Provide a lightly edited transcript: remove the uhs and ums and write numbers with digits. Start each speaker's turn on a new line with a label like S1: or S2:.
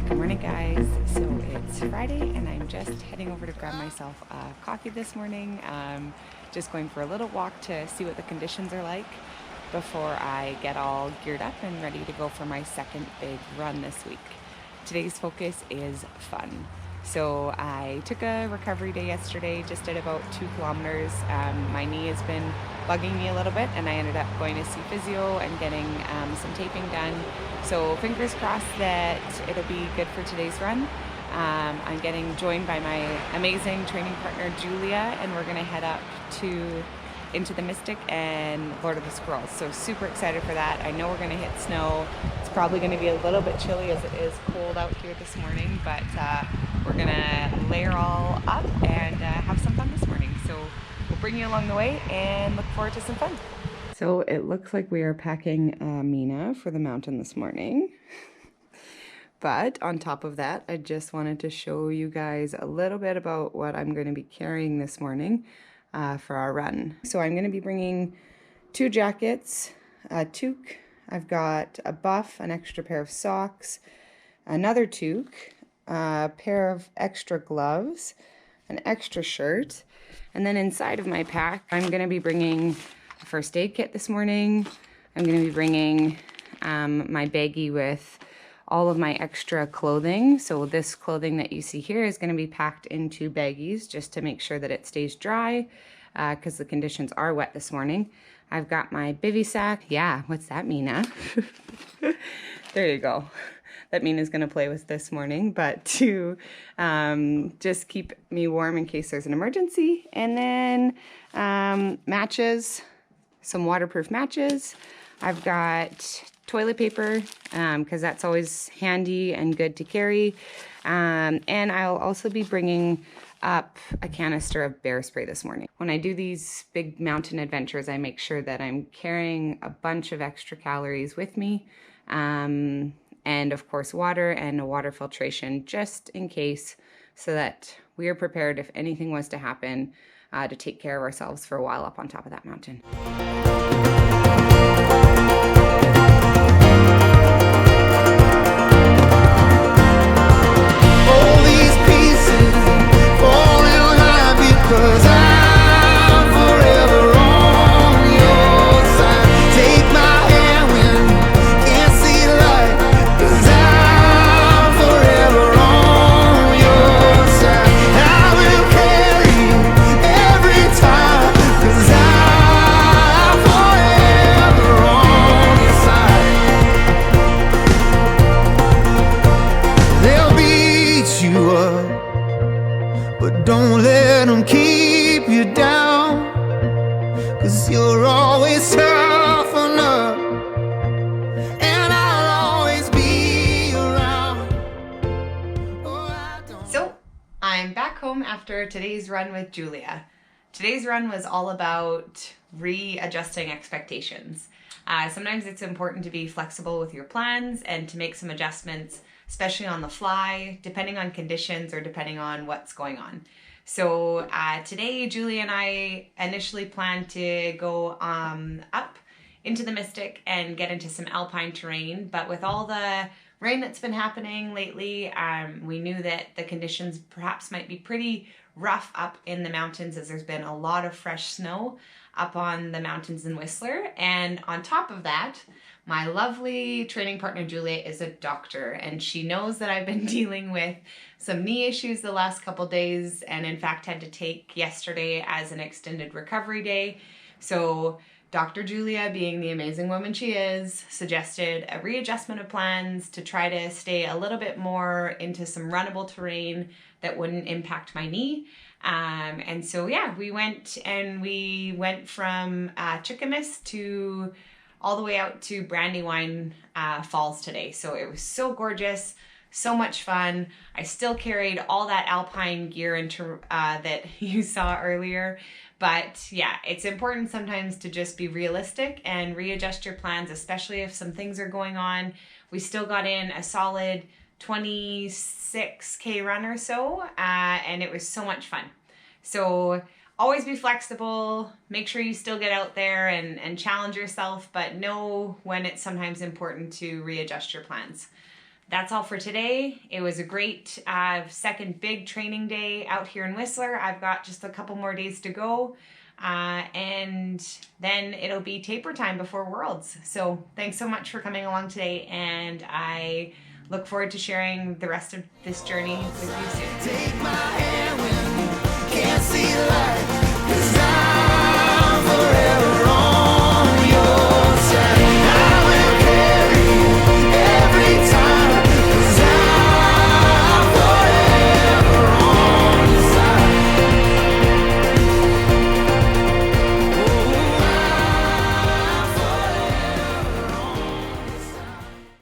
S1: Good morning, guys. So it's Friday and I'm just heading over to grab myself a coffee this morning. Just going for a little walk to see what the conditions are like before I get all geared up and ready to go for my second big run this week. Today's focus is fun. So I took a recovery day yesterday, just did about 2 kilometers. My knee has been bugging me a little bit and I ended up going to see physio and getting some taping done. So fingers crossed that it'll be good for today's run. I'm getting joined by my amazing training partner Julia, and we're gonna head up into the Mystic and Lord of the Squirrels. So super excited for that. I know we're gonna hit snow. It's probably gonna be a little bit chilly as it is cold out here this morning, but we're gonna layer all up and have some fun this morning. So we'll bring you along the way and look forward to some fun. So it looks like we are packing Mina for the mountain this morning. But on top of that, I just wanted to show you guys a little bit about what I'm going to be carrying this morning for our run. So I'm going to be bringing 2 jackets, a toque, I've got a buff, an extra pair of socks, another toque, a pair of extra gloves, an extra shirt, and then inside of my pack, I'm going to be bringing a first aid kit this morning. I'm going to be bringing my baggie with all of my extra clothing. So this clothing that you see here is going to be packed into baggies just to make sure that it stays dry because the conditions are wet this morning. I've got my bivy sack. Yeah, what's that, Mina? There you go. That Mina's going to play with this morning, but to just keep me warm in case there's an emergency. And then matches, some waterproof matches. I've got toilet paper because that's always handy and good to carry. And I'll also be bringing up a canister of bear spray this morning. When I do these big mountain adventures, I make sure that I'm carrying a bunch of extra calories with me. And of course water and a water filtration just in case, so that we are prepared if anything was to happen to take care of ourselves for a while up on top of that mountain.
S2: Don't let them keep you down, 'cause you're always tough enough, and I'll always be around.
S1: So I'm back home after today's run with Julia. Today's run was all about readjusting expectations. Sometimes it's important to be flexible with your plans and to make some adjustments, especially on the fly, depending on conditions or depending on what's going on. So today, Julie and I initially planned to go up into the Mystic and get into some alpine terrain, but with all the rain that's been happening lately, we knew that the conditions perhaps might be pretty rough up in the mountains, as there's been a lot of fresh snow up on the mountains in Whistler. And on top of that, my lovely training partner Julia is a doctor, and she knows that I've been dealing with some knee issues the last couple days, and in fact had to take yesterday as an extended recovery day. So Dr. Julia, being the amazing woman she is, suggested a readjustment of plans to try to stay a little bit more into some runnable terrain that wouldn't impact my knee. And so yeah, we went from Cheakamus to all the way out to Brandywine Falls today. So it was so gorgeous, so much fun. I still carried all that alpine gear into that you saw earlier. But yeah, it's important sometimes to just be realistic and readjust your plans, especially if some things are going on. We still got in a solid 26K run or so, and it was so much fun. So always be flexible, make sure you still get out there and challenge yourself, but know when it's sometimes important to readjust your plans. that's all for today. It was a great second big training day out here in Whistler. I've got just a couple more days to go. And then it'll be taper time before Worlds. So thanks so much for coming along today, and I look forward to sharing the rest of this journey with you soon.
S2: Take my hand.